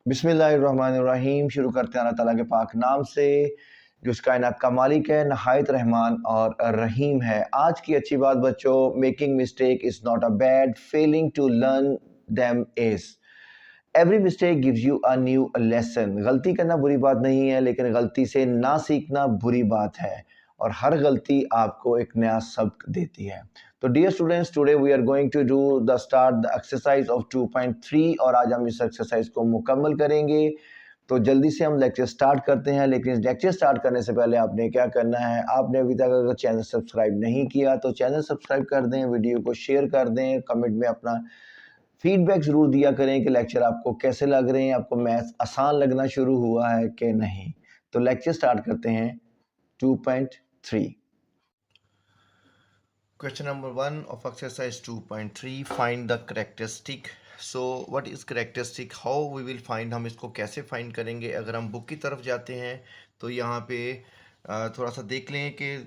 बिस्मिल्लाहिर्रहमानिर्रहीम। शुरू करते हैं अल्लाह ताला के पाक नाम से जो इस कायनात का मालिक है, नहायत रहमान और रहीम है। आज की अच्छी बात बच्चों, making mistake is not a bad, failing to learn them is. Every mistake gives you a new lesson. गलती करना बुरी बात नहीं है, लेकिन गलती से ना सीखना बुरी बात है और हर गलती आपको एक नया सबक देती है। तो dear students, today we are going to do the start the exercise of 2.3 और आज हम इस एक्सरसाइज को मुकम्मल करेंगे। तो जल्दी से हम लेक्चर स्टार्ट करते हैं, लेकिन इस लेक्चर स्टार्ट करने से पहले आपने क्या करना है, आपने अभी तक अगर चैनल सब्सक्राइब नहीं किया तो चैनल सब्सक्राइब कर दें, वीडियो को शेयर कर दें, कमेंट में अपना फीडबैक ज़रूर दिया करें कि लेक्चर आपको कैसे लग रहे हैं, आपको मैथ्स आसान लगना शुरू हुआ है कि नहीं। तो लेक्चर स्टार्ट करते हैं 2.3। Question number 1 of exercise 2.3, find the characteristic. So what is characteristic? How we will find, हम इसको कैसे find करेंगे? अगर हम बुक की तरफ जाते हैं तो यहाँ पे थोड़ा सा देख लें कि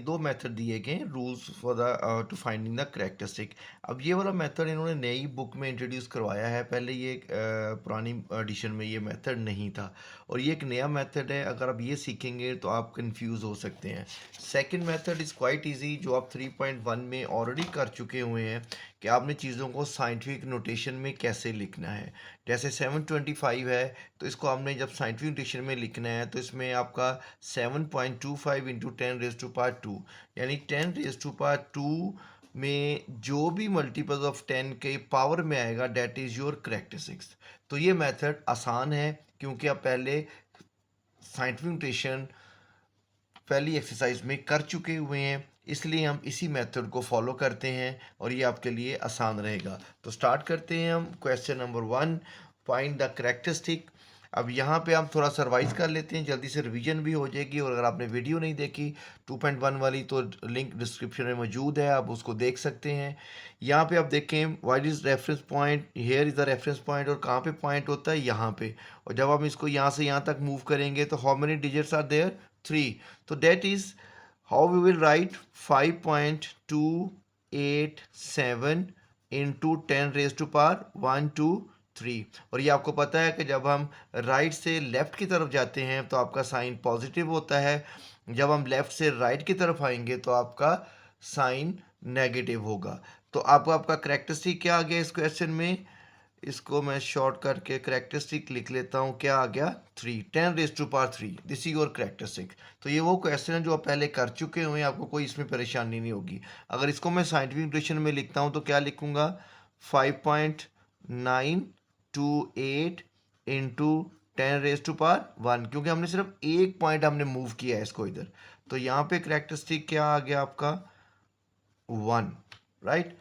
दो मेथड दिए गए rules for the two finding the characteristic. अब ये वाला मेथड इन्होंने नई बुक में इंट्रोड्यूस करवाया है, पहले ये पुरानी एडिशन में ये मेथड नहीं था और ये एक नया मेथड है। अगर आप ये सीखेंगे तो आप कंफ्यूज हो सकते हैं। Second method is quite easy, जो आप 3.1 में ऑलरेडी कर चुके हुए हैं कि आपने चीज़ों को साइंटिफिक नोटेशन में कैसे लिखना है। जैसे 725 है तो इसको आपने जब साइंटिफिक नोटेशन में लिखना है तो इसमें आपका 7.25 इंटू 10⁻², यानी 10⁻², में जो भी मल्टीपल ऑफ 10 के पावर में आएगा डेट इज़ योर करेक्टरिस्टिक्स। तो ये मेथड आसान है क्योंकि आप पहले साइंटिफिक नोटेशन पहली एक्सरसाइज में कर चुके हुए हैं, इसलिए हम इसी मेथड को फॉलो करते हैं और ये आपके लिए आसान रहेगा। तो स्टार्ट करते हैं हम। Question number 1, find the characteristic. अब यहाँ पे हम थोड़ा सा रिवाइज कर लेते हैं, जल्दी से रिवीजन भी हो जाएगी। और अगर आपने वीडियो नहीं देखी 2.1 वाली तो लिंक डिस्क्रिप्शन में मौजूद है, आप उसको देख सकते हैं। यहाँ पे आप देखें what is reference point, here is the reference point, और कहाँ पे पॉइंट होता है, यहाँ पे। और जब हम इसको यहाँ से यहाँ तक मूव करेंगे तो how many digits are there, 3। So that is how we will write 5.287 into 10⁻1 2 3। और ये आपको पता है कि जब हम राइट से लेफ़्ट की तरफ जाते हैं तो आपका साइन पॉजिटिव होता है, जब हम लेफ़्ट से राइट की तरफ आएंगे तो आपका साइन नेगेटिव होगा। तो आपका करेक्टरिस्टिक क्या आ गया इस क्वेश्चन में, इसको मैं शॉर्ट करके करेक्टरिस्टिक लिख लेता हूँ। क्या आ गया, 3, 10⁻3, दिस इज योर करेक्टरिस्टिक। तो ये वो क्वेश्चन है जो आप पहले कर चुके हुए हैं, आपको कोई इसमें परेशानी नहीं होगी। अगर इसको मैं साइंटिफिक नोटेशन में लिखता हूँ तो क्या लिखूंगा, 5.928 इंटू 10⁻1, क्योंकि हमने सिर्फ एक पॉइंट हमने मूव किया है इसको इधर। तो यहाँ पे करेक्टरिस्टिक क्या आ गया आपका, 1, राइट।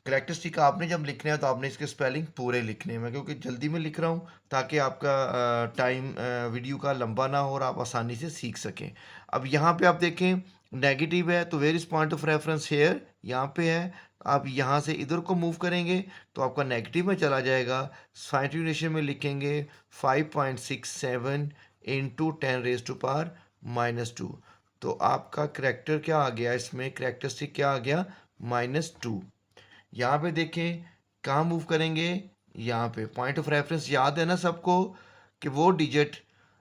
करेक्टरिस्टिक आपने जब लिखना है तो आपने इसके स्पेलिंग पूरे लिखने हैं। मैं क्योंकि जल्दी में लिख रहा हूँ ताकि आपका टाइम वीडियो का लंबा ना हो और आप आसानी से सीख सकें। अब यहाँ पे आप देखें नेगेटिव है तो where is point of reference here, यहाँ पे है। आप यहाँ से इधर को मूव करेंगे तो आपका नेगेटिव में चला जाएगा। साइंटिफिक नोटेशन में लिखेंगे 5.67 इंटू 10⁻⁻²। तो आपका करेक्टर क्या आ गया, इसमें करेक्टरिस्टिक क्या आ गया, -2। यहाँ पे देखें कहाँ मूव करेंगे, यहाँ पे पॉइंट ऑफ रेफरेंस याद है ना सबको कि वो डिजिट,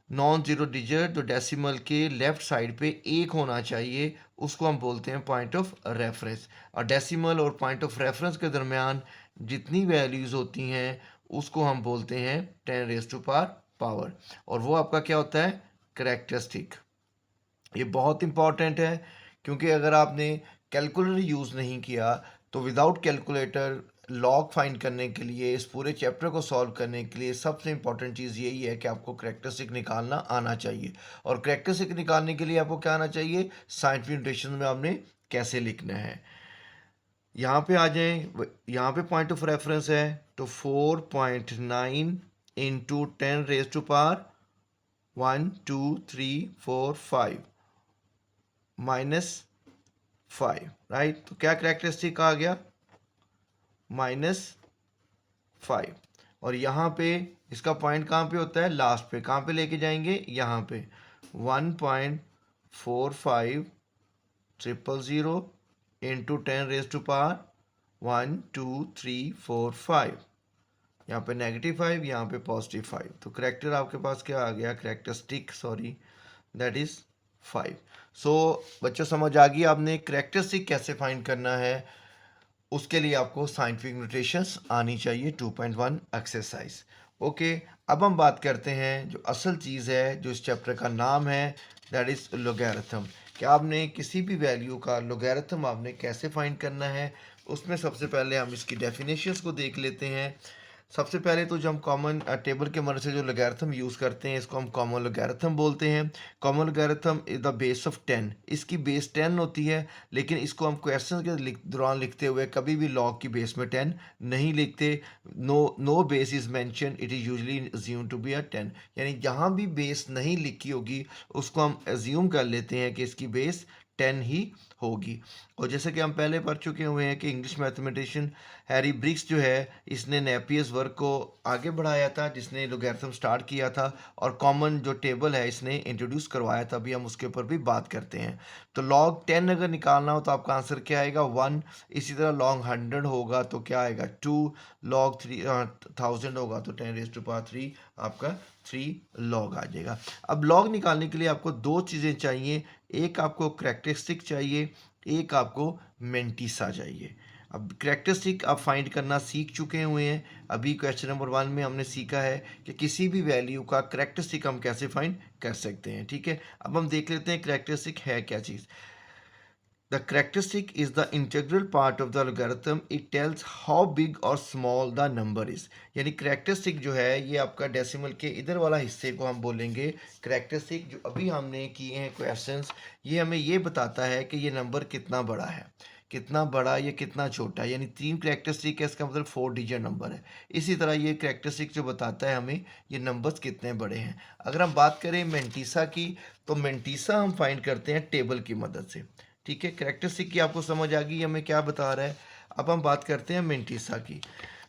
नॉन ज़ीरो डिजिट जो डेसिमल के लेफ्ट साइड पे एक होना चाहिए, उसको हम बोलते हैं पॉइंट ऑफ रेफरेंस। और डेसिमल और पॉइंट ऑफ रेफरेंस के दरमियान जितनी वैल्यूज़ होती हैं उसको हम बोलते हैं 10⁻⁻, और वो आपका क्या होता है, करेक्टरिस्टिक। ये बहुत इंपॉर्टेंट है क्योंकि अगर आपने कैलकुलेटर यूज़ नहीं किया तो विदाउट कैलकुलेटर लॉग फाइंड करने के लिए, इस पूरे चैप्टर को सॉल्व करने के लिए सबसे इंपॉर्टेंट चीज़ यही है कि आपको करेक्टरिस्टिक निकालना आना चाहिए। और करेक्टरिस्टिक निकालने के लिए आपको क्या आना चाहिए, साइंटिफिक नोटेशन में आपने कैसे लिखना है। यहाँ पे आ जाएं, यहाँ पे पॉइंट ऑफ रेफरेंस है तो 4.9 इंटू 10⁻1 2 3 4 5 -5, राइट। तो क्या करेक्टरिस्टिक आ गया, -5। और यहाँ पे इसका पॉइंट कहाँ पे होता है, लास्ट पे। कहाँ पे लेके जाएंगे, यहाँ पे 1.4500 इंटू 10⁻1 2 3 4 5, यहाँ पे -5, यहाँ पे +5, तो करेक्टर आपके पास क्या आ गया, करेक्टरिस्टिक सॉरी, दैट इज 5। सो बच्चों समझ आ गई आपने करेक्टरिस्टिक कैसे फाइंड करना है, उसके लिए आपको साइंटिफिक नोटेशंस आनी चाहिए 2.1 एक्सरसाइज। ओके, अब हम बात करते हैं जो असल चीज़ है, जो इस चैप्टर का नाम है, दैट इज़ लोगैरिथम। कि आपने किसी भी वैल्यू का लोगैरिथम आपने कैसे फाइंड करना है, उसमें सबसे पहले हम इसकी डेफिनेशंस को देख लेते हैं। सबसे पहले तो जो हम कॉमन टेबल के मदद से जो लोगैरिथम यूज़ करते हैं, इसको हम कॉमन लोगैरिथम बोलते हैं। Common logarithm is the base of 10, इसकी बेस 10 होती है, लेकिन इसको हम क्वेश्चन के दौरान लिखते हुए कभी भी लॉग की बेस में 10 नहीं लिखते। No base is mention, it is usually assume to be a 10, यानी जहाँ भी बेस नहीं लिखी होगी उसको हम अज्यूम कर लेते हैं कि इसकी बेस 10 ही होगी। और जैसे कि हम पहले पढ़ चुके हुए हैं कि इंग्लिश मैथमेटिशियन हैरी ब्रिक्स जो है, इसने नेपियर्स वर्क को आगे बढ़ाया था, जिसने लोगैरिथम स्टार्ट किया था, और कॉमन जो टेबल है इसने इंट्रोड्यूस करवाया था। अभी हम उसके ऊपर भी बात करते हैं। तो लॉग 10 अगर निकालना हो तो आपका आंसर क्या आएगा, 1। इसी तरह लॉग 100 होगा तो क्या आएगा, 2। लॉग 1000 होगा तो 10⁻³ आपका 3 लॉग आ जाएगा। अब लॉग निकालने के लिए आपको दो चीज़ें चाहिए, एक आपको करेक्टरिस्टिक चाहिए, एक आपको मेंटिसा चाहिए। अब करेक्टरिस्टिक आप फाइंड करना सीख चुके हुए हैं। अभी क्वेश्चन नंबर 1 में हमने सीखा है कि किसी भी वैल्यू का करेक्टरिस्टिक हम कैसे फाइंड कर सकते हैं। ठीक है, अब हम देख लेते हैं करेक्टरिस्टिक है क्या चीज़। The characteristic is the integral part of the algorithm. It tells how big or small the number is. यानी characteristic जो है ये आपका डेसिमल के इधर वाला हिस्से को हम बोलेंगे characteristic। जो अभी हमने किए हैं क्वेश्चंस, ये हमें ये बताता है कि ये नंबर कितना बड़ा है, कितना बड़ा, ये कितना छोटा है। यानी 3 करेक्टरिस्टिक है, इसका मतलब 4 डिजिट नंबर है। इसी तरह ये करेक्टरिस्टिक जो बताता है हमें ये नंबर्स कितने बड़े हैं। अगर हम बात करें मेंटिसा की, तो मेंटिसा हम फाइंड करते हैं टेबल की मदद से। ठीक है, करेक्टरिस्टिक की आपको समझ आ गई हमें क्या बता रहा है। अब हम बात करते हैं मेंटिसा की।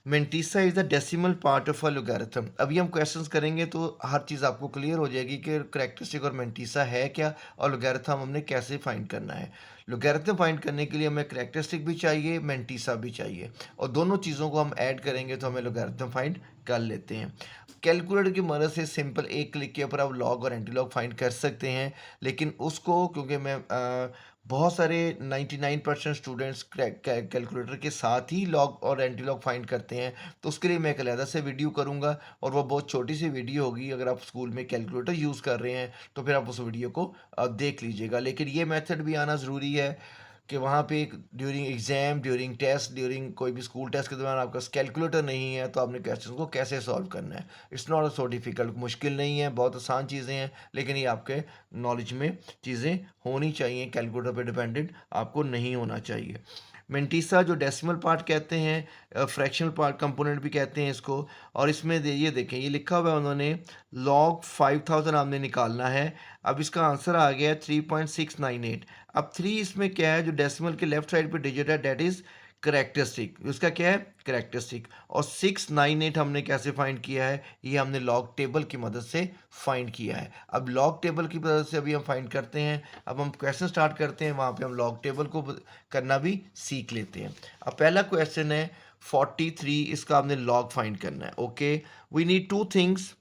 Mantissa is the decimal part of a logarithm. अभी हम क्वेश्चंस करेंगे तो हर चीज़ आपको क्लियर हो जाएगी कि करेक्टरिस्टिक और मेंटिसा है क्या और लोगैरिथम हमने कैसे फाइंड करना है। लोगैरिथम फाइंड करने के लिए हमें करेक्टरिस्टिक भी चाहिए, मेंटिसा भी चाहिए, और दोनों चीज़ों को हम ऐड करेंगे तो हमें लोगैरिथम फाइंड कर लेते हैं। कैलकुलेटर की मदद से सिंपल एक क्लिक के ऊपर आप लॉग और एंटी लॉग फाइंड कर सकते हैं, लेकिन उसको क्योंकि मैं बहुत सारे 99% स्टूडेंट्स कैलकुलेटर के साथ ही लॉग और एंटी लॉग फाइंड करते हैं, तो उसके लिए मैं एक अलग से वीडियो करूंगा, और वो बहुत छोटी सी वीडियो होगी। अगर आप स्कूल में कैलकुलेटर यूज़ कर रहे हैं तो फिर आप उस वीडियो को देख लीजिएगा, लेकिन ये मेथड भी आना ज़रूरी है कि वहाँ पे during exam, during test, during कोई भी स्कूल टेस्ट के दौरान आपका कैलकुलेटर नहीं है तो आपने क्वेश्चन को कैसे सॉल्व करना है। इट्स नॉट सो डिफ़िकल्ट, मुश्किल नहीं है, बहुत आसान चीज़ें हैं, लेकिन ये आपके नॉलेज में चीज़ें होनी चाहिए, कैलकुलेटर पे डिपेंडेंट आपको नहीं होना चाहिए। मेंटिसा जो डेसिमल पार्ट कहते हैं, फ्रैक्शनल पार्ट कंपोनेंट भी कहते हैं इसको, और इसमें ये देखें ये लिखा हुआ है उन्होंने लॉग 5000 हमने निकालना है। अब इसका आंसर आ गया है 3.698। अब 3 इसमें क्या है, जो डेसिमल के लेफ्ट साइड पे डिजिट है डेट इज़ करेक्टरिस्टिक, उसका क्या है करेक्टरिस्टिक। और 698 हमने कैसे फाइंड किया है, ये हमने लॉग टेबल की मदद से फाइंड किया है। अब लॉग टेबल की मदद से अभी हम फाइंड करते हैं। अब हम क्वेश्चन स्टार्ट करते हैं, वहाँ पे हम लॉग टेबल को करना भी सीख लेते हैं। अब पहला क्वेश्चन है 43, इसका हमने लॉग फाइंड करना है। Okay, we need 2 things,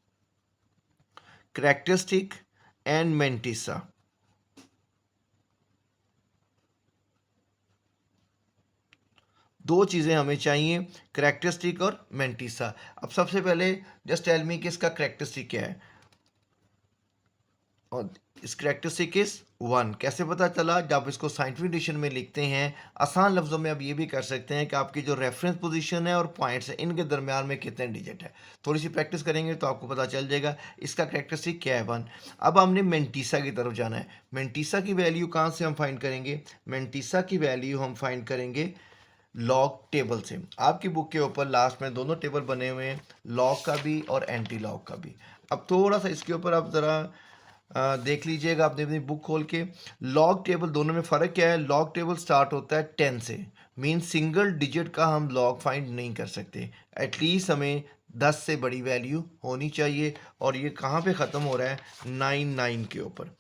characteristic and mantissa. दो चीज़ें हमें चाहिए, करेक्टरिस्टिक और मेंटिसा। अब सबसे पहले जस्ट टेल मी कि इसका करेक्टरिस्टिक क्या है, और इस करेक्टरिस्टिक इज 1। कैसे पता चला, जब इसको साइंटिफिक डिक्शनरी में लिखते हैं, आसान लफ्ज़ों में आप ये भी कर सकते हैं कि आपकी जो रेफरेंस पोजीशन है और पॉइंट्स है, इनके दरमियान में कितने डिजिट है। थोड़ी सी प्रैक्टिस करेंगे तो आपको पता चल जाएगा इसका करेक्टरिस्टिक क्या है, 1। अब हमने मेंटिसा की तरफ जाना है। मेंटिसा की वैल्यू कहाँ से हम फाइंड करेंगे, मेंटिसा की वैल्यू हम फाइंड करेंगे लॉग टेबल से। आपकी बुक के ऊपर लास्ट में दोनों टेबल बने हुए हैं, लॉग का भी और एंटी लॉग का भी। अब थोड़ा सा इसके ऊपर आप ज़रा देख लीजिएगा अपनी अपनी बुक खोल के। लॉग टेबल दोनों में फ़र्क क्या है, लॉग टेबल स्टार्ट होता है 10 से, मीन सिंगल डिजिट का हम लॉग फाइंड नहीं कर सकते, एटलीस्ट हमें 10 से बड़ी वैल्यू होनी चाहिए, और ये कहाँ पे ख़त्म हो रहा है, 99 के ऊपर।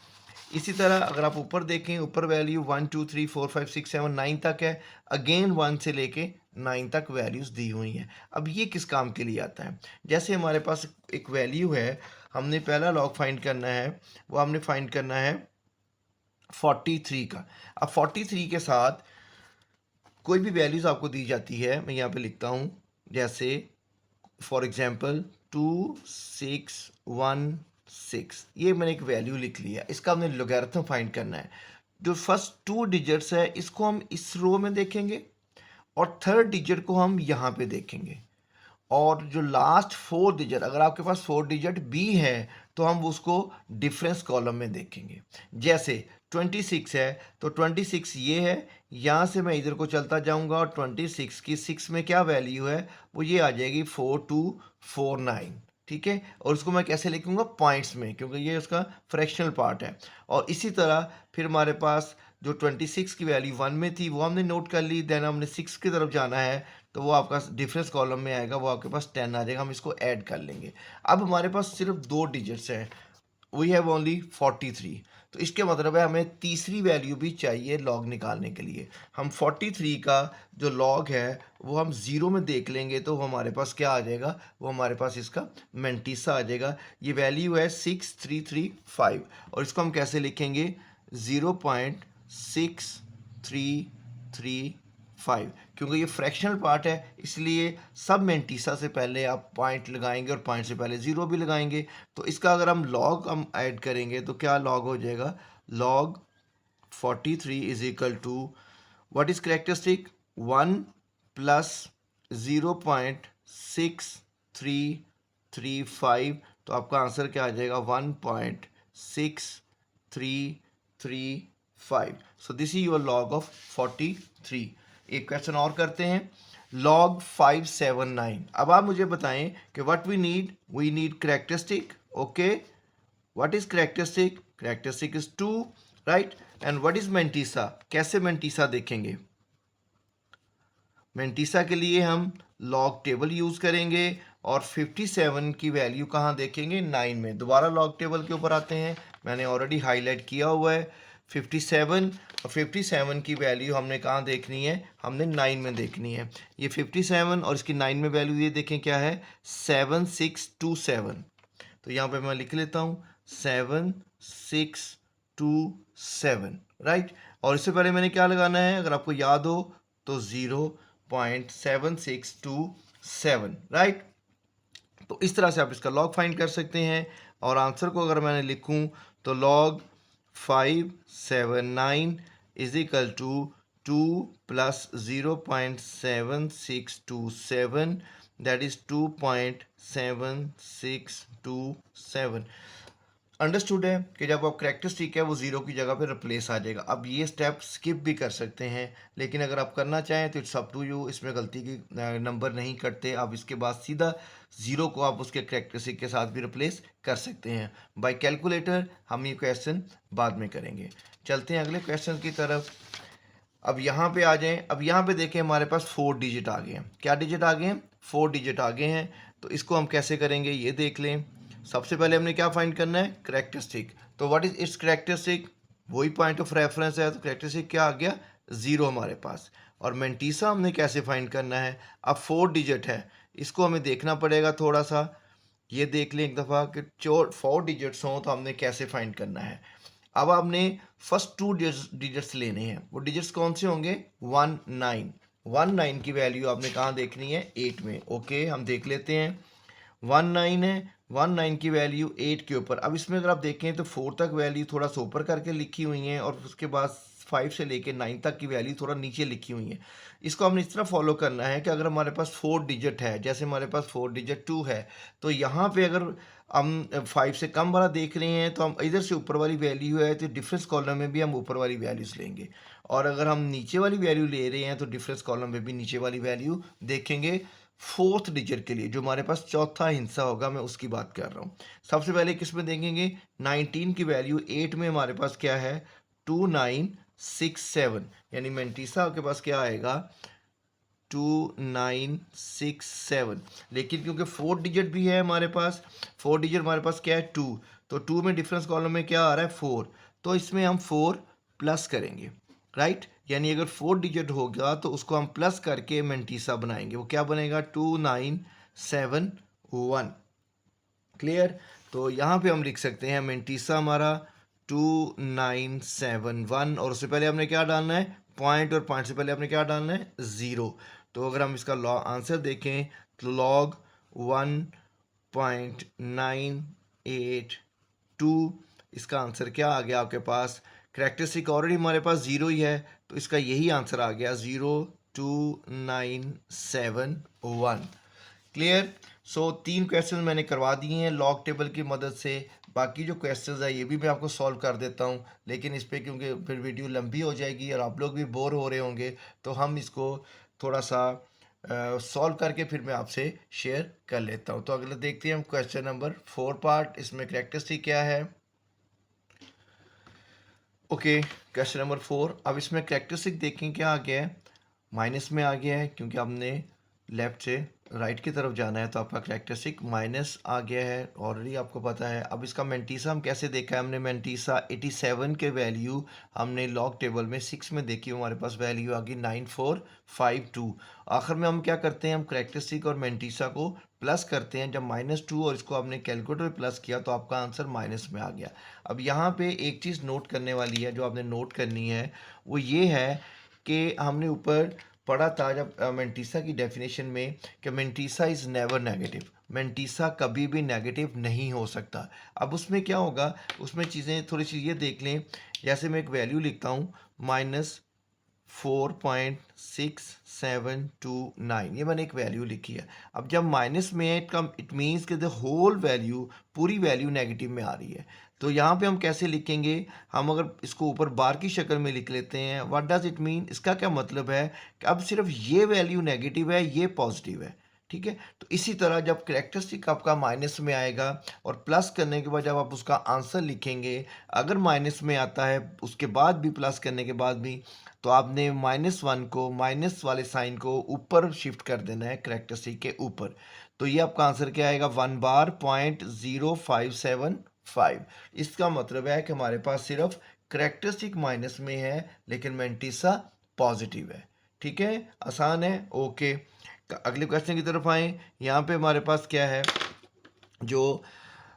इसी तरह अगर आप ऊपर देखें, ऊपर वैल्यू 1 2 3 4 5 6 7 9 तक है, अगेन 1 से लेके 9 तक वैल्यूज़ दी हुई हैं। अब ये किस काम के लिए आता है? जैसे हमारे पास एक वैल्यू है, हमने पहला लॉग फाइंड करना है, वो हमने फाइंड करना है 43 का। अब 43 के साथ कोई भी वैल्यूज़ आपको दी जाती है, मैं यहाँ पे लिखता हूँ, जैसे फॉर एग्जांपल 2616, ये मैंने एक वैल्यू लिख लिया, इसका हमने लोगैरिथम फाइंड करना है। जो फर्स्ट 2 डिजिट्स है इसको हम इस रो में देखेंगे और थर्ड डिजिट को हम यहाँ पे देखेंगे, और जो लास्ट 4 डिजिट, अगर आपके पास 4 डिजिट भी है तो हम उसको डिफरेंस कॉलम में देखेंगे। जैसे 26 है तो 26 ये है, यहाँ से मैं इधर को चलता जाऊंगा और 26 की 6 में क्या वैल्यू है, वो ये आ जाएगी 4249, ठीक है। और उसको मैं कैसे लिखूंगा, पॉइंट्स में, क्योंकि ये उसका फ्रैक्शनल पार्ट है। और इसी तरह फिर हमारे पास जो 26 की वैल्यू 1 में थी वो हमने नोट कर ली, देन हमने 6 की तरफ जाना है तो वो आपका डिफरेंस कॉलम में आएगा, वो आपके पास 10 आ जाएगा, हम इसको ऐड कर लेंगे। अब हमारे पास सिर्फ 2 डिजिट्स हैं, वी हैव ओनली 43, तो इसके मतलब है हमें तीसरी वैल्यू भी चाहिए लॉग निकालने के लिए। हम 43 का जो लॉग है वो हम 0 में देख लेंगे तो वो हमारे पास क्या आ जाएगा, वो हमारे पास इसका मेंटीसा आ जाएगा। ये वैल्यू है 6335, और इसको हम कैसे लिखेंगे, 0.6335, क्योंकि ये फ्रैक्शनल पार्ट है इसलिए सब मेंटीसा से पहले आप पॉइंट लगाएंगे और पॉइंट से पहले 0 भी लगाएंगे। तो इसका अगर हम लॉग ऐड करेंगे तो क्या लॉग हो जाएगा, log 43 is equal to what is characteristic, 1 plus 0.6335, तो आपका आंसर क्या आ जाएगा, 1.6335। So this is your log of 43। एक क्वेश्चन और करते हैं, लॉग 579। अब आप मुझे बताएं कि what we need characteristic, okay, what is characteristic, characteristic is 2, right, and what is mantissa, कैसे मेंटीसा देखेंगे। मेंटीसा के लिए हम लॉग टेबल यूज करेंगे और 57 की वैल्यू कहाँ देखेंगे, 9 में। दोबारा लॉग टेबल के ऊपर आते हैं, मैंने ऑलरेडी हाईलाइट किया हुआ है 57, और 57 की वैल्यू हमने कहाँ देखनी है, हमने 9 में देखनी है। ये 57 और इसकी 9 में वैल्यू ये देखें क्या है, 7627, तो यहाँ पे मैं लिख लेता हूँ 7627, राइट। और इससे पहले मैंने क्या लगाना है, अगर आपको याद हो तो 0.7627, राइट। तो इस तरह से आप इसका लॉग फाइंड कर सकते हैं, और आंसर को अगर मैंने लिखूं तो log 579 is equal to 2 plus 0.7627, that is 2.7627। Understood है कि जब आप कैरेक्टरिस्टिक है वो 0 की जगह पे रिप्लेस आ जाएगा। अब ये स्टेप स्किप भी कर सकते हैं, लेकिन अगर आप करना चाहें तो इट्स अप टू यू, इसमें गलती की नंबर नहीं कटते। आप इसके बाद सीधा 0 को आप उसके कैरेक्टरिस्टिक के साथ भी रिप्लेस कर सकते हैं बाय कैलकुलेटर। हम ये क्वेश्चन बाद में करेंगे। चलते हैं अगले क्वेश्चन की तरफ। अब यहाँ पे आ जाएं, अब यहाँ पे देखें हमारे पास 4 डिजिट आ गए हैं। क्या डिजिट आ गए हैं, 4 डिजिट आ गए हैं। तो इसको हम कैसे करेंगे ये देख लें। सबसे पहले हमने क्या फाइंड करना है, कैरेक्टरिस्टिक। तो व्हाट इज इट्स कैरेक्टरिस्टिक, वही पॉइंट ऑफ रेफरेंस है, तो कैरेक्टरिस्टिक क्या आ गया, 0 हमारे पास। और मेंटीसा हमने कैसे फाइंड करना है, अब 4 डिजिट है, इसको हमें देखना पड़ेगा थोड़ा सा। ये देख लें एक दफ़ा कि 4 डिजिट्स हों तो हमने कैसे फाइंड करना है। अब आपने फर्स्ट 2 डिजिट्स लेने हैं, वो डिजिट्स कौन से होंगे, 19 की वैल्यू आपने कहाँ देखनी है, 8 में। ओके, हम देख लेते हैं, 19 है, 19 की वैल्यू 8 के ऊपर। अब इसमें अगर आप देखें तो 4 तक वैल्यू थोड़ा सा ऊपर करके लिखी हुई है, और उसके बाद 5 से लेके 9 तक की वैल्यू थोड़ा नीचे लिखी हुई है। इसको हमने इस तरह फॉलो करना है कि अगर हमारे पास 4 डिजिट है, जैसे हमारे पास 4 डिजिट 2 है, तो यहाँ पे अगर हम 5 से कम वाला देख रहे हैं तो हम इधर से ऊपर वाली वैल्यू है तो डिफरेंस कॉलम में भी हम ऊपर वाली वैल्यूज लेंगे, और अगर हम नीचे वाली वैल्यू ले रहे हैं तो डिफरेंस कॉलम में भी नीचे वाली वैल्यू देखेंगे। 4th डिजिट के लिए जो हमारे पास चौथा हिस्सा होगा, मैं उसकी बात कर रहा हूँ। सबसे पहले किस में देखेंगे, 19 की वैल्यू 8 में हमारे पास क्या है, 2967, यानी मेंटीसा के पास क्या आएगा, 2967। लेकिन क्योंकि 4 डिजिट भी है हमारे पास, 4 डिजिट हमारे पास क्या है, 2, तो 2 में डिफरेंस कॉलम में क्या आ रहा है, 4, तो इसमें हम 4 प्लस करेंगे, राइट। यानी अगर 4 डिजिट होगा तो उसको हम प्लस करके मेंटीसा बनाएंगे। वो क्या बनेगा? 2971। क्लियर? तो यहाँ पे हम लिख सकते हैं मेंटीसा हमारा 2971, और उससे पहले हमने क्या डालना है? पॉइंट, और पॉइंट से पहले हमने क्या डालना है? 0। तो अगर हम इसका आंसर देखें तो लॉग 1.982, इसका आंसर क्या आ गया आपके पास? करेक्टरिस्टिक ऑलरेडी हमारे पास 0 ही है, तो इसका यही आंसर आ गया 02971। क्लियर? सो 3 क्वेश्चन मैंने करवा दिए हैं लॉग टेबल की मदद से। बाकी जो क्वेश्चंस है ये भी मैं आपको सॉल्व कर देता हूँ, लेकिन इस पर क्योंकि फिर वीडियो लंबी हो जाएगी और आप लोग भी बोर हो रहे होंगे, तो हम इसको थोड़ा सा सॉल्व करके फिर मैं आपसे शेयर कर लेता हूँ। तो अगले देखते हैं हम क्वेश्चन नंबर 4 पार्ट। इसमें करेक्टरिस्टिक क्या है? Okay, question number 4। अब इसमें करेक्टरिस्टिक देखें क्या आ गया है। माइनस में आ गया है क्योंकि आपने लेफ्ट से राइट की तरफ जाना है, तो आपका करेक्टरिस्टिक माइनस आ गया है, ऑलरेडी आपको पता है। अब इसका मेंटीसा हम कैसे देखा है? हमने मेंटीसा 87 के वैल्यू हमने लॉग टेबल में 6 में देखी, हमारे पास वैल्यू आ गई 9452। आखिर में हम क्या करते हैं? हम करेक्टरिस्टिक और मेंटीसा को प्लस करते हैं। जब -2 और इसको आपने कैलकुलेटर में प्लस किया तो आपका आंसर माइनस में आ गया। अब यहाँ पे एक चीज़ नोट करने वाली है, जो आपने नोट करनी है वो ये है कि हमने ऊपर पढ़ा था जब मेंटीसा की डेफिनेशन में कि mantissa is never negative. Mantissa कभी भी नेगेटिव नहीं हो सकता। अब उसमें क्या होगा? उसमें चीज़ें थोड़ी सी ये देख लें। जैसे मैं एक वैल्यू लिखता हूँ -4.6729, ये मैंने एक वैल्यू लिखी है। अब जब माइनस में है इट मीन्स कि द होल वैल्यू, पूरी वैल्यू नेगेटिव में आ रही है। तो यहाँ पे हम कैसे लिखेंगे? हम अगर इसको ऊपर बार की शक्ल में लिख लेते हैं, व्हाट डज इट मीन? इसका क्या मतलब है कि अब सिर्फ ये वैल्यू नेगेटिव है, ये पॉजिटिव है, ठीक है। तो इसी तरह जब करेक्टरिस्टिक आपका माइनस में आएगा और प्लस करने के बाद जब आप उसका आंसर लिखेंगे, अगर माइनस में आता है उसके बाद भी, प्लस करने के बाद भी, तो आपने -1 को, माइनस वाले साइन को ऊपर शिफ्ट कर देना है करेक्टरिस्टिक के ऊपर। तो ये आपका आंसर क्या आएगा? 1 बार .0575। इसका मतलब है कि हमारे पास सिर्फ करेक्टरिस्टिक माइनस में है लेकिन मेंटीसा पॉजिटिव है। ठीक है, आसान है। ओके, अगले क्वेश्चन की तरफ आए। यहाँ पे हमारे पास क्या है? जो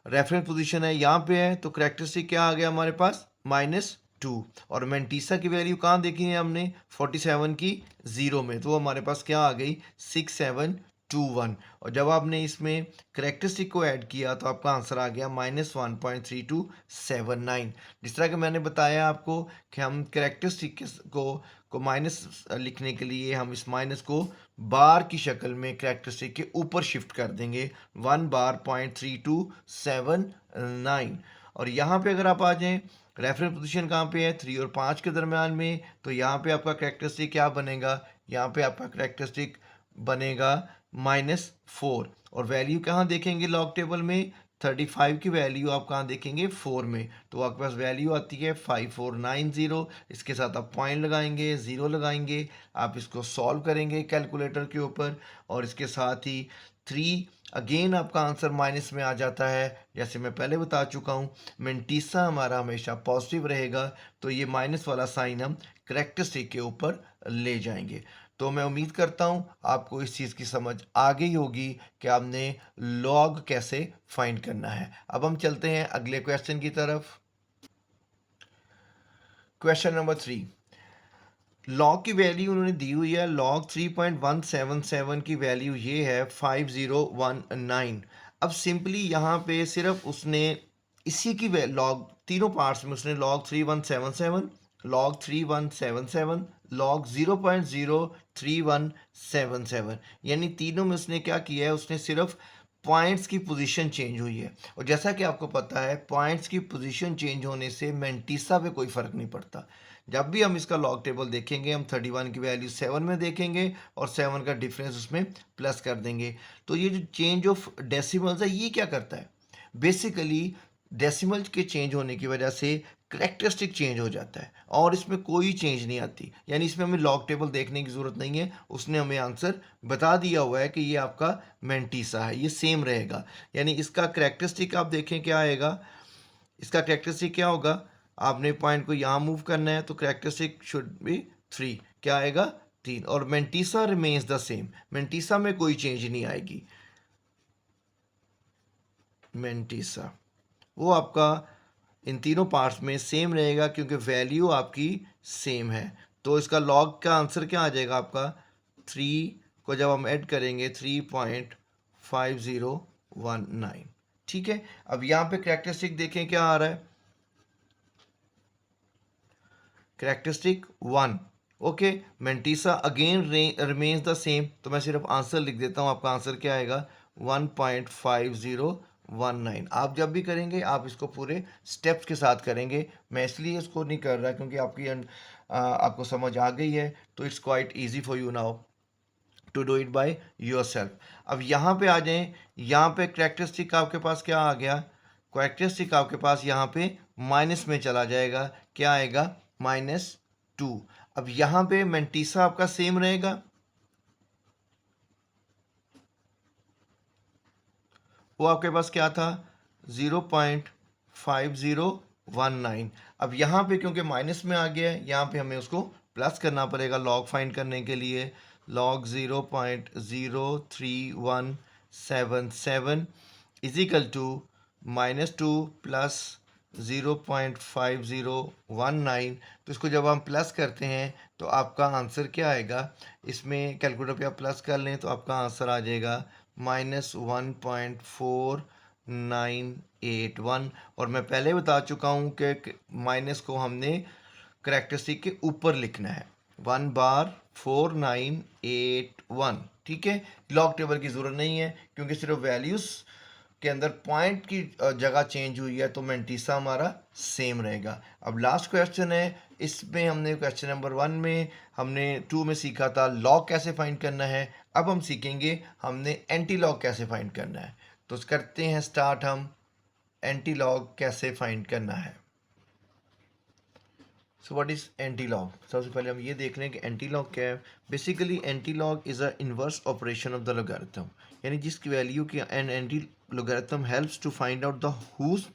रेफरेंस पोजीशन है यहाँ पे है, तो करेक्टरिस्टिक क्या आ गया हमारे पास? -2। और मेंटीसा की वैल्यू कहाँ देखी है हमने? 47 की 0 में, तो हमारे पास क्या आ गई? 6721। और जब आपने इसमें करेक्टरिस्टिक को ऐड किया तो आपका आंसर आ गया -1.3279। जिस तरह कि मैंने बताया आपको कि हम करेक्टरिस्टिक को माइनस लिखने के लिए हम इस माइनस को बार की शक्ल में करेक्टरिस्टिक के ऊपर शिफ्ट कर देंगे, 1 बार .3279। और यहाँ पे अगर आप आ जाएं, रेफरेंस पोजीशन कहाँ पे है? 3 और 5 के दरम्यान में, तो यहाँ पे आपका करेक्टरिस्टिक क्या बनेगा? यहाँ पे आपका करेक्टरिस्टिक बनेगा -4। और वैल्यू कहाँ देखेंगे लॉग टेबल में? 35 की वैल्यू आप कहाँ देखेंगे? 4 में। तो आपके पास वैल्यू आती है 5490। इसके साथ आप पॉइंट लगाएंगे, 0 लगाएंगे, आप इसको सॉल्व करेंगे कैलकुलेटर के ऊपर, और इसके साथ ही 3 अगेन आपका आंसर माइनस में आ जाता है। जैसे मैं पहले बता चुका हूँ, मेंटीसा हमारा हमेशा पॉजिटिव रहेगा, तो ये माइनस वाला साइन हम करेक्टरिस्टिक के ऊपर ले जाएंगे। तो मैं उम्मीद करता हूँ आपको इस चीज़ की समझ आ गई होगी कि आपने लॉग कैसे फाइंड करना है। अब हम चलते हैं अगले क्वेश्चन की तरफ। Question number 3। लॉग की वैल्यू उन्होंने दी हुई है, लॉग 3.177 की वैल्यू ये है 5019। अब सिंपली यहाँ पे सिर्फ उसने इसी की लॉग तीनों पार्ट्स में उसने लॉग 3177, लॉग 3177, लॉग 0.03177, यानी तीनों में उसने क्या किया है? उसने सिर्फ पॉइंट्स की पोजीशन चेंज हुई है। और जैसा कि आपको पता है, पॉइंट्स की पोजीशन चेंज होने से मेंटीसा पे कोई फ़र्क नहीं पड़ता। जब भी हम इसका लॉग टेबल देखेंगे, हम 31 की वैल्यू 7 में देखेंगे और 7 का डिफरेंस उसमें प्लस कर देंगे। तो ये जो चेंज ऑफ डेसिमल्स है, ये क्या करता है? बेसिकली डेसिमल के चेंज होने की वजह से करेक्टरिस्टिक चेंज हो जाता है और इसमें कोई चेंज नहीं आती। यानी इसमें हमें लॉग टेबल देखने की ज़रूरत नहीं है, उसने हमें आंसर बता दिया हुआ है कि ये आपका मेंटीसा है, ये सेम रहेगा। यानी इसका करेक्टरिस्टिक आप देखें क्या आएगा? इसका करेक्टरिस्टिक क्या होगा? आपने पॉइंट को यहाँ मूव करना है तो करेक्टरिस्टिक शुड बी 3, क्या आएगा 3, और mantissa remains the same, mantissa में कोई चेंज नहीं आएगी। मेंटिसा वो आपका इन तीनों पार्ट्स में सेम रहेगा क्योंकि वैल्यू आपकी सेम है। तो इसका लॉग का आंसर क्या आ जाएगा आपका 3 को जब हम ऐड करेंगे 3.5019। ठीक है, अब यहाँ पे करेक्टरिस्टिक देखें क्या आ रहा है, characteristic 1। Okay, mantissa again remains the same, तो मैं सिर्फ आंसर लिख देता हूँ, आपका आंसर क्या आएगा 1.5019। आप जब भी करेंगे आप इसको पूरे स्टेप्स के साथ करेंगे, मैं इसलिए इसको नहीं कर रहा क्योंकि आपको समझ आ गई है, तो it's quite easy for you now to do it by yourself. अब यहाँ पे आ जाएं, यहाँ पे करेक्टरिस्टिक आपके पास क्या आ गया, करेक्टरिस्टिक आपके पास यहाँ पे माइनस में चला जाएगा, क्या आएगा -2। अब यहाँ पे मेंटिसा आपका सेम रहेगा, वो आपके पास क्या था 0.5019। अब यहाँ पे क्योंकि माइनस में आ गया है, यहाँ पे हमें उसको प्लस करना पड़ेगा लॉग फाइंड करने के लिए। Log 0.03177 is equal to -2 plus 0.5019। तो इसको जब हम प्लस करते हैं तो आपका आंसर क्या आएगा, इसमें कैलकुलेटर पे आप प्लस कर लें तो आपका आंसर आ जाएगा -1.4981। और मैं पहले बता चुका हूँ कि माइनस को हमने करेक्टरिस्टिक के ऊपर लिखना है 1/4981। ठीक है, लॉग टेबल की ज़रूरत नहीं है क्योंकि सिर्फ वैल्यूज़ के अंदर पॉइंट की जगह चेंज हुई है, तो मेंटिसा हमारा सेम रहेगा। अब लास्ट क्वेश्चन है, इसमें हमने क्वेश्चन नंबर 1 में हमने 2 में सीखा था लॉग कैसे फाइंड करना है, अब हम सीखेंगे हमने एंटी लॉग कैसे फाइंड करना है। तो करते हैं स्टार्ट, हम एंटी लॉग कैसे फाइंड करना है। So what is anti log, सबसे पहले हम ये देख रहे हैं कि एंटी लॉग क्या है। Basically anti log is a inverse operation of the logarithm, यानी जिसकी वैल्यू की an anti logarithm helps to find out the whose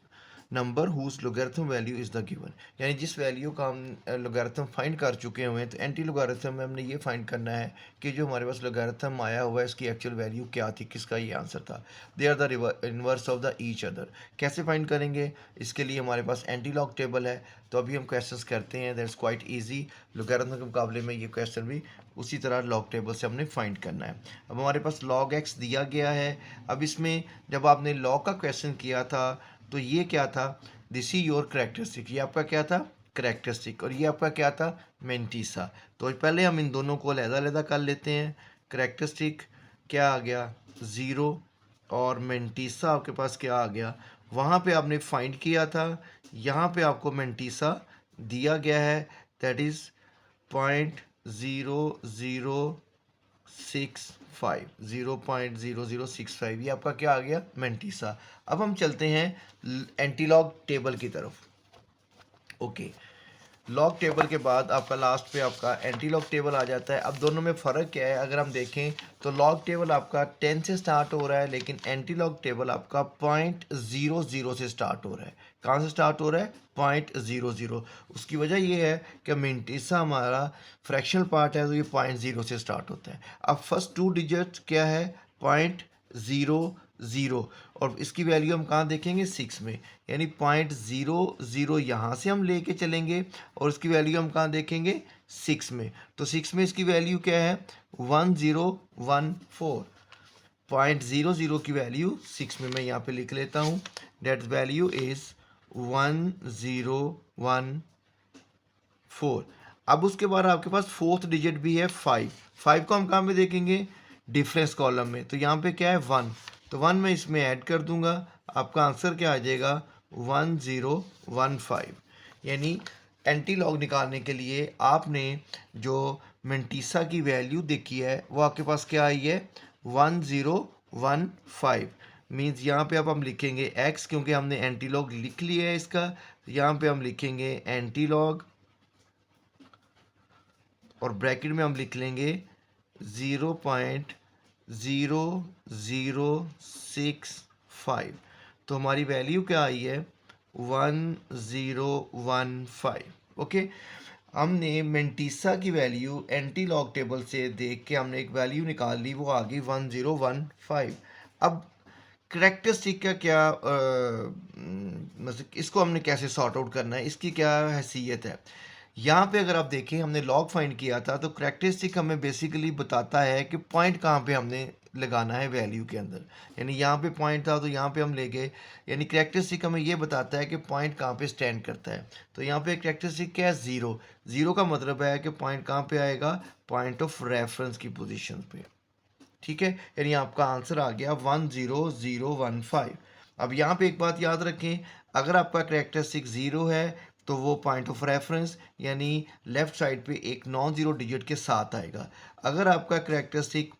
number whose logarithm value is the given, यानी जिस वैल्यू का हम लोगरिथम फाइंड कर चुके हुए हैं, तो एंटी लोगरिथम में हमने ये फाइंड करना है कि जो हमारे पास लोगरिथम आया हुआ है इसकी एक्चुअल वैल्यू क्या थी, किसका ये आंसर था। They are the inverse of the each other. कैसे फाइंड करेंगे, इसके लिए हमारे पास एंटी लॉग टेबल है, तो अभी हम क्वेश्चंस करते हैं। दैट्स क्वाइट इजी, लोगरिथम के मुकाबले में ये क्वेश्चन भी उसी तरह लॉग टेबल से हमने फाइंड करना है। अब हमारे पास log x दिया गया है। अब इसमें जब आपने लॉग का क्वेश्चन किया था तो ये क्या था, दिस इज योर करेक्टरिस्टिक, ये आपका क्या था करेक्टरिस्टिक, और ये आपका क्या था मेंटिसा। तो पहले हम इन दोनों को अलग-अलग कर लेते हैं। करेक्टरिस्टिक क्या आ गया 0, और मेंटिसा आपके पास क्या आ गया, वहाँ पे आपने फाइंड किया था, यहाँ पे आपको मेंटिसा दिया गया है, दैट इज़ 0.0065 ये आपका क्या आ गया मेंटिसा। अब हम चलते हैं एंटीलॉग टेबल की तरफ। ओके, लॉग टेबल के बाद आपका लास्ट पे आपका एंटीलॉग टेबल आ जाता है। अब दोनों में फ़र्क क्या है, अगर हम देखें तो लॉग टेबल आपका 10 से स्टार्ट हो रहा है, लेकिन एंटीलॉग टेबल आपका 0.00 से स्टार्ट हो रहा है। कहाँ से स्टार्ट हो रहा है 0.00। उसकी वजह ये है कि मेंटिसा हमारा फ्रैक्शनल पार्ट है, तो ये 0.0 से स्टार्ट होता है। अब फर्स्ट 2 डिजिट क्या है 0.00, और इसकी वैल्यू हम कहाँ देखेंगे 6 में, यानी 0.00 यहाँ से हम लेके चलेंगे और इसकी वैल्यू हम कहाँ देखेंगे 6 में। तो 6 में इसकी वैल्यू क्या है 1014। 0.00 की वैल्यू 6 में मैं यहाँ पे लिख लेता हूँ, डेट वैल्यू इज 1014। अब उसके बाद आपके पास फोर्थ डिजिट भी है 5। 5 को हम कहाँ पे देखेंगे डिफरेंस कॉलम में, तो यहाँ पे क्या है 1, तो 1 मैं इसमें ऐड कर दूंगा, आपका आंसर क्या आ जाएगा 1015। यानी एंटी लॉग निकालने के लिए आपने जो मेंटिसा की वैल्यू देखी है वो आपके पास क्या आई है 1015। मीन्स यहाँ पे अब हम लिखेंगे x, क्योंकि हमने एंटी लॉग लिख लिया है इसका, यहाँ पे हम लिखेंगे एंटी लॉग और ब्रैकेट में हम लिख लेंगे 0.0065। तो हमारी वैल्यू क्या आई है 1015। ओके, हमने मेंटीसा की वैल्यू एंटी लॉग टेबल से देख के हमने एक वैल्यू निकाल ली, वो आ गई 1015। अब करेक्टरिस्टिक का क्या मतलब इसको हमने कैसे सॉर्ट आउट करना है, इसकी क्या हैसियत है। यहाँ पे अगर आप देखें हमने लॉग फाइंड किया था, तो करेक्टरिस्टिक हमें बेसिकली बताता है कि पॉइंट कहाँ पे हमने लगाना है वैल्यू के अंदर। यानी यहाँ पे पॉइंट था तो यहाँ पे हम ले गए, यानी करेक्टरिस्टिक हमें ये बताता है कि पॉइंट कहाँ पे स्टैंड करता है। तो यहाँ पे करेक्टरिस्टिक क्या है, ज़ीरो। ज़ीरो का मतलब है कि पॉइंट कहाँ पे आएगा, पॉइंट ऑफ रेफरेंस की पोजीशन पे। ठीक है, यानी आपका आंसर आ गया 10015। अब यहाँ पे एक बात याद रखें, अगर आपका करेक्टरिस्टिक ज़ीरो है तो वो पॉइंट ऑफ रेफरेंस यानी लेफ्ट साइड पे एक नॉन ज़ीरो डिजिट के साथ आएगा। अगर आपका करेक्टरिस्टिक,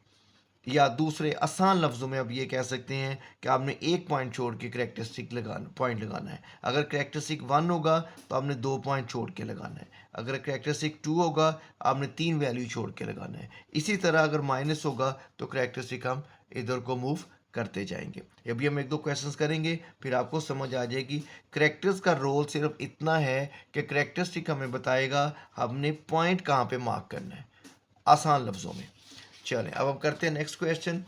या दूसरे आसान लफ्ज़ों में अब ये कह सकते हैं कि आपने एक पॉइंट छोड़ के करेक्टरिस्टिक लगाना है। अगर करेक्टरिस्टिक 1 होगा तो आपने 2 पॉइंट छोड़ के लगाना है। अगर करेक्टरिस्टिक 2 होगा आपने 3 वैल्यू छोड़ के लगाना है। इसी तरह अगर माइनस होगा तो करेक्टरिस्टिक हम इधर को मूव करते जाएंगे। अभी हम एक दो क्वेश्चंस करेंगे, फिर आपको समझ आ जाएगी। करेक्टर्स का रोल सिर्फ इतना है कि करेक्टरिस्टिक हमें बताएगा हमने पॉइंट कहाँ पे मार्क करना है, आसान लफ्ज़ों में। चलें अब हम करते हैं नेक्स्ट क्वेश्चन।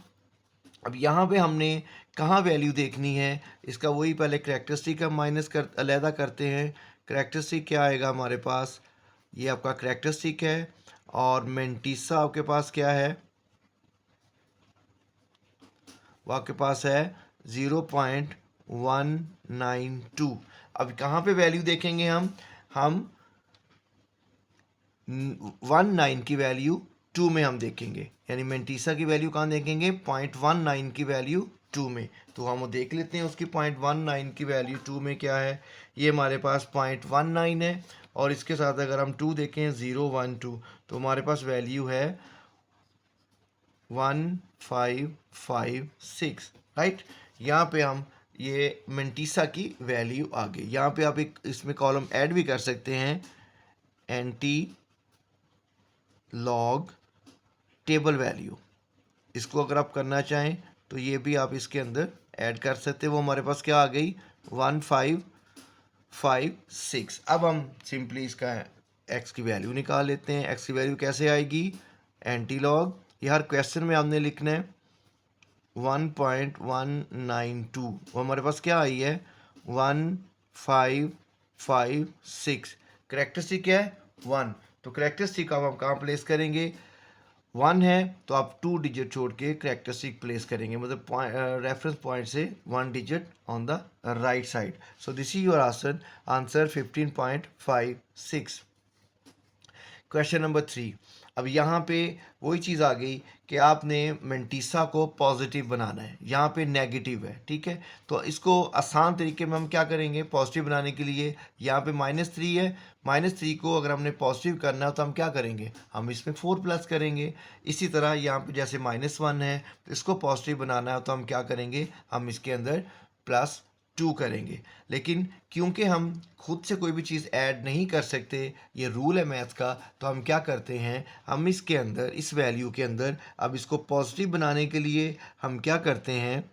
अब यहाँ पे हमने कहाँ वैल्यू देखनी है, इसका वही पहले करेक्टरिस्टिक हम माइनस कर अलहदा करते हैं। करेक्टरिस्टिक क्या आएगा हमारे पास, ये आपका करेक्टरिस्टिक है, और मेंटीसा आपके पास क्या है, वो आपके पास है 0.192। अब कहाँ पे वैल्यू देखेंगे हम 19 की वैल्यू 2 में हम देखेंगे, यानी मेंटीसा की वैल्यू कहाँ देखेंगे, 0.19 की वैल्यू 2 में। तो हम वो देख लेते हैं उसकी 0.19 की वैल्यू 2 में क्या है। ये हमारे पास 0.19 है, और इसके साथ अगर हम 2 देखें 012, तो हमारे पास वैल्यू है 1556, राइट। यहाँ पे हम ये मेंटीसा की वैल्यू आ गई। यहाँ पे आप एक इसमें कॉलम ऐड भी कर सकते हैं, एंटी लॉग टेबल वैल्यू। इसको अगर आप करना चाहें तो ये भी आप इसके अंदर ऐड कर सकते हैं। वो हमारे पास क्या आ गई, 1556। अब हम सिंपली इसका एक्स की वैल्यू निकाल लेते हैं। एक्स की वैल्यू कैसे आएगी, एंटी लॉग, ये हर क्वेश्चन में आपने लिखना है 1.192। वो हमारे पास क्या आई है, 1556। करेक्टरिस्टिक क्या है, 1। तो करेक्टरिस्टिक अब हम कहाँ प्लेस करेंगे, 1 है तो आप 2 डिजिट छोड़ के करेक्टरिस्टिक प्लेस करेंगे, मतलब रेफरेंस पॉइंट से 1 digit on the right side. So this is your answer 15.56। Question number 3। अब यहाँ पे वही चीज़ आ गई कि आपने मेंटीसा को पॉजिटिव बनाना है, यहाँ पे नेगेटिव है, ठीक है। तो इसको आसान तरीके में हम क्या करेंगे, पॉजिटिव बनाने के लिए यहाँ पे -3 है, -3 को अगर हमने पॉजिटिव करना है तो हम क्या करेंगे, हम इसमें 4 प्लस करेंगे। इसी तरह यहाँ पे जैसे -1 है तो इसको पॉजिटिव बनाना है तो हम क्या करेंगे, हम इसके अंदर +2 करेंगे। लेकिन क्योंकि हम खुद से कोई भी चीज़ ऐड नहीं कर सकते, ये रूल है मैथ का, तो हम क्या करते हैं, हम इसके अंदर इस वैल्यू के अंदर अब इसको पॉजिटिव बनाने के लिए हम क्या करते हैं,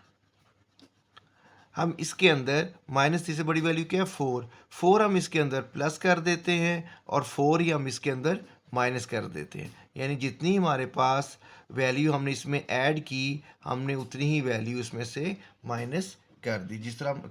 हम इसके अंदर -3 से बड़ी वैल्यू क्या है, 4। 4 हम इसके अंदर प्लस कर देते हैं और 4 ही हम इसके अंदर माइनस कर देते हैं। यानी जितनी हमारे पास वैल्यू हमने इसमें ऐड की, हमने उतनी ही वैल्यू इसमें से माइनस कर दी, जिस तरह हम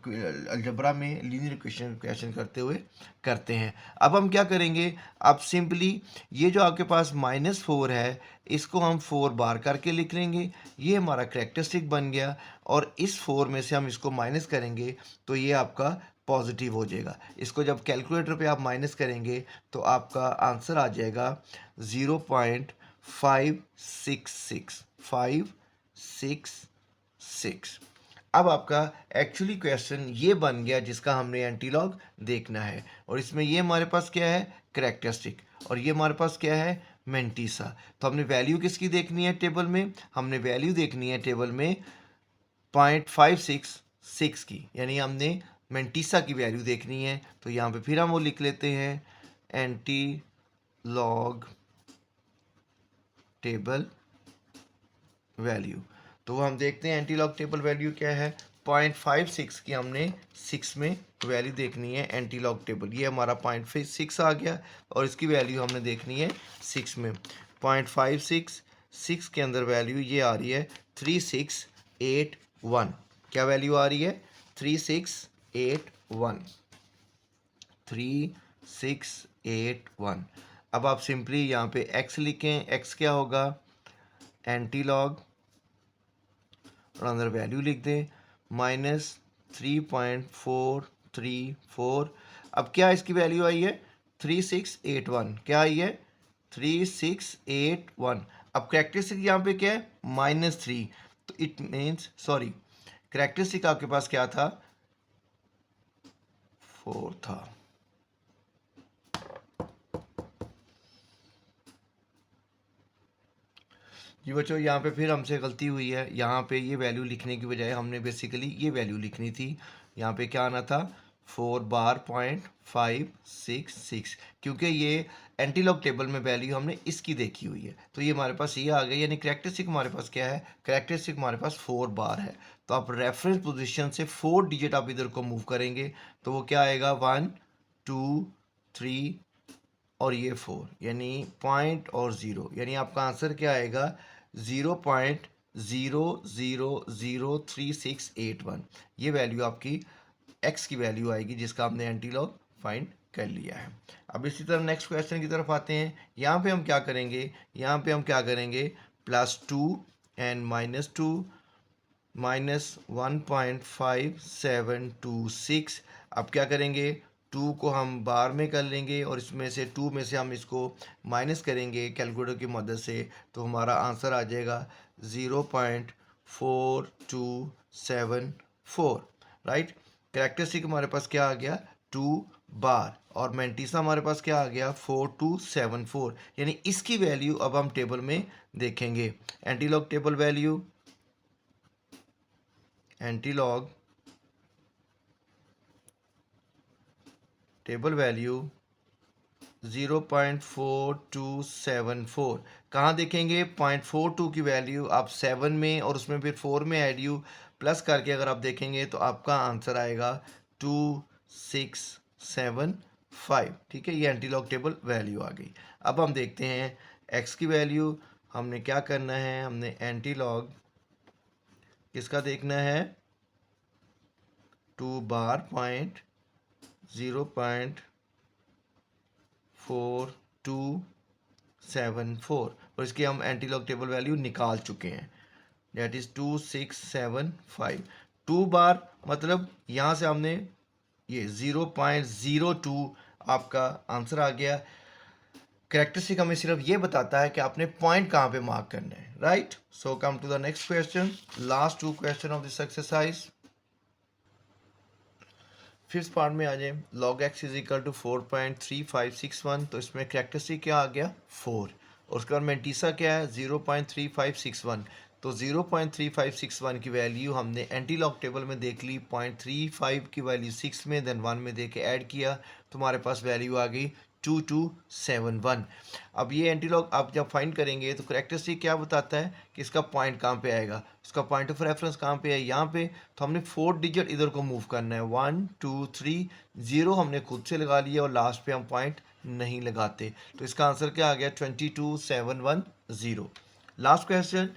अलजबरा में लीनियर क्वेश्चन करते हुए करते हैं। अब हम क्या करेंगे, अब सिंपली ये जो आपके पास -4 है इसको हम 4 बार करके लिख लेंगे, ये हमारा करेक्टरिस्टिक बन गया। और इस 4 में से हम इसको माइनस करेंगे तो ये आपका पॉजिटिव हो जाएगा। इसको जब कैलकुलेटर पे आप माइनस करेंगे तो आपका आंसर आ जाएगा 0.566। अब आपका एक्चुअली क्वेश्चन ये बन गया जिसका हमने एंटीलॉग देखना है, और इसमें ये हमारे पास क्या है, करेक्टरिस्टिक, और ये हमारे पास क्या है, मेंटीसा। तो हमने वैल्यू किसकी देखनी है टेबल में, हमने वैल्यू देखनी है टेबल में 0.566 की, यानी हमने मेंटीसा की वैल्यू देखनी है। तो यहाँ पे फिर हम वो लिख लेते हैं, एंटी लॉग टेबल वैल्यू। तो हम देखते हैं एंटी लॉग टेबल वैल्यू क्या है। 0.56 की हमने 6 में वैल्यू देखनी है एंटी लॉग टेबल। ये हमारा 0.6 आ गया और इसकी वैल्यू हमने देखनी है 6 में। 0.56 6 के अंदर वैल्यू ये आ रही है 3681। क्या वैल्यू आ रही है? 3681। 3681। अब आप सिंपली यहाँ पे x लिखें। x क्या होगा? एंटी लॉग और अंदर वैल्यू लिख दें -3.434। अब क्या इसकी वैल्यू आई है? 3681। क्या आई है? 3681। अब करेक्टरिस्टिक यहाँ पे क्या है? -3। तो इट मीन्स सॉरी, करेक्टरिस्टिक आपके पास क्या था? 4 था। जी बच्चों, यहाँ पे फिर हमसे गलती हुई है। यहाँ पे ये वैल्यू लिखने की बजाय हमने बेसिकली ये वैल्यू लिखनी थी। यहाँ पे क्या आना था? 4 बार .566, क्योंकि ये एंटीलॉग टेबल में वैल्यू हमने इसकी देखी हुई है, तो ये हमारे पास ये आ गई। यानी करेक्टरिस्टिक हमारे पास क्या है? करेक्टरिस्टिक हमारे पास 4 बार है। तो आप रेफरेंस पोजीशन से 4 डिजिट आप इधर को मूव करेंगे तो वो क्या आएगा? 1 2 3 और ये 4, यानी पॉइंट और 0, यानी आपका आंसर क्या आएगा? 0.000368 ये वैल्यू आपकी x की वैल्यू आएगी जिसका आपने एंटीलॉग फाइंड कर लिया है। अब इसी तरह नेक्स्ट क्वेश्चन की तरफ आते हैं। यहाँ पे हम क्या करेंगे? +2 एंड -2 -1.5726। अब क्या करेंगे? 2 को हम बार में कर लेंगे और इसमें से 2 में से हम इसको माइनस करेंगे कैलकुलेटर की मदद से, तो हमारा आंसर आ जाएगा 0.4274। राइट। करेक्टरिस्टिक हमारे पास क्या आ गया? 2 बार। और मैंटीसा हमारे पास क्या आ गया? 4274। यानी इसकी वैल्यू अब हम टेबल में देखेंगे। Antilog table value, antilog table value 0.4274 कहाँ देखेंगे? 0.42 की वैल्यू आप 7 में और उसमें फिर 4 में ऐड यू प्लस करके अगर आप देखेंगे तो आपका आंसर आएगा 2675। ठीक है, ये एंटीलॉग टेबल वैल्यू आ गई। अब हम देखते हैं x की वैल्यू। हमने क्या करना है? हमने एंटीलॉग किसका देखना है? 2 बार .0.4274 और इसकी हम एंटीलॉग टेबल वैल्यू निकाल चुके हैं, डेट इज 2675। 2 बार मतलब यहाँ से हमने ये 0.02 आपका आंसर आ गया। करेक्टरिस्टिक हमें सिर्फ ये बताता है कि आपने पॉइंट कहाँ पे मार्क करना है। Right. So come to the next question, last 2 question of this exercise. Fifth part में आ जाए। log x is equal to 4.3561। तो इसमें करेक्टरिस्टिक क्या आ गया? 4। और उसके बाद मैंटीसा क्या है? 0.3561। तो 0.3561 की वैल्यू हमने एंटीलॉग टेबल में देख ली। 0.35 की वैल्यू 6 में देन 1 में दे के ऐड किया तो हमारे पास वैल्यू आ गई 2271। अब ये एंटीलॉग आप जब फाइंड करेंगे तो करेक्टरिस्टिक क्या बताता है कि इसका पॉइंट कहाँ पे आएगा, उसका पॉइंट ऑफ रेफरेंस कहाँ पे है? यहाँ पे। तो हमने 4 डिजिट इधर को मूव करना है। 1 2 3 0 हमने खुद से लगा लिया और लास्ट पे हम पॉइंट नहीं लगाते। तो इसका आंसर क्या आ गया? 22710। लास्ट क्वेश्चन,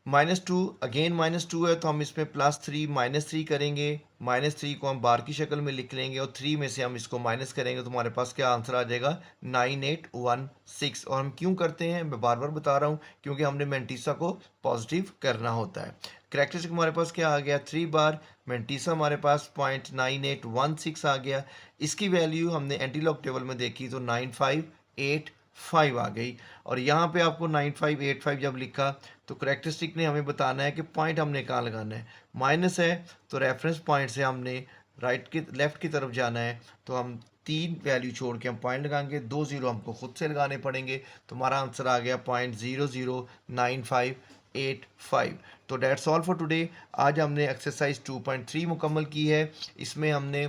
-2 अगेन -2 है तो हम इसमें +3 -3 करेंगे। -3 को हम बार की शक्ल में लिख लेंगे और 3 में से हम इसको माइनस करेंगे तो हमारे पास क्या आंसर आ जाएगा? 9816। और हम क्यों करते हैं मैं बार बार बता रहा हूँ, क्योंकि हमने मैंटीसा को पॉजिटिव करना होता है। करेक्टरिस्टिक हमारे पास क्या आ गया? 3 बार। मैंटीसा हमारे पास 0.9816 आ गया। इसकी वैल्यू हमने एंटीलॉग टेबल में देखी तो 9585 आ गई। और यहाँ पे आपको 9585 जब लिखा तो करेक्टरिस्टिक ने हमें बताना है कि पॉइंट हमने कहाँ लगाना है। माइनस है तो रेफरेंस पॉइंट से हमने लेफ्ट की तरफ जाना है, तो हम 3 वैल्यू छोड़ के हम पॉइंट लगाएंगे। 2 0 हमको खुद से लगाने पड़ेंगे। तो हमारा आंसर आ गया 0.009585। तो डेट्स ऑल फॉर टुडे। आज हमने एक्सरसाइज 2.3 मुकम्मल की है। इसमें हमने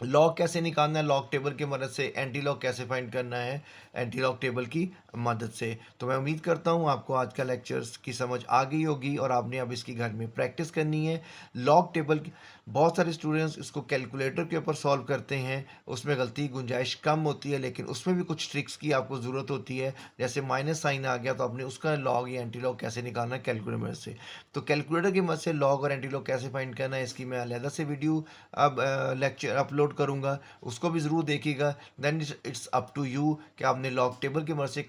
लॉग कैसे निकालना है, लॉग टेबल की मदद से, एंटी लॉग कैसे फाइंड करना है एंटी लॉग टेबल की मदद से। तो मैं उम्मीद करता हूँ आपको आज का लेक्चर्स की समझ आ गई होगी और आपने अब इसकी घर में प्रैक्टिस करनी है। लॉग टेबल की बहुत सारे स्टूडेंट्स इसको कैलकुलेटर के ऊपर सॉल्व करते हैं, उसमें गलती की गुंजाइश कम होती है, लेकिन उसमें भी कुछ ट्रिक्स की आपको ज़रूरत होती है। जैसे माइनस साइन आ गया तो आपने उसका लॉग या एंटी लॉग कैसे निकालना है कैलकुलेटर से। तो कैलकुलेटर की मदद से लॉग और एंटी लॉग कैसे फाइंड करना है इसकी मैं अलहदा से वीडियो अब लेक्चर अपलोड करूँगा, उसको भी ज़रूर देखिएगा। Then it's up to you कि आपने लॉग टेबल की मदद से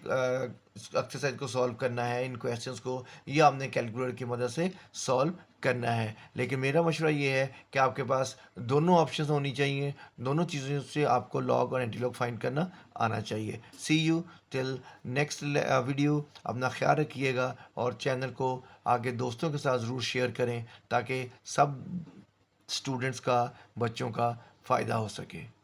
इस एक्सरसाइज को सॉल्व करना है, इन क्वेश्चंस को, या आपने कैलकुलेटर की मदद से सॉल्व करना है। लेकिन मेरा मशवरा ये है कि आपके पास दोनों ऑप्शंस होनी चाहिए, दोनों चीज़ों से आपको लॉग और एंटी लॉग फाइंड करना आना चाहिए। सी यू टिल नेक्स्ट वीडियो। अपना ख्याल रखिएगा और चैनल को आगे दोस्तों के साथ ज़रूर शेयर करें ताकि सब स्टूडेंट्स का, बच्चों का फ़ायदा हो सके।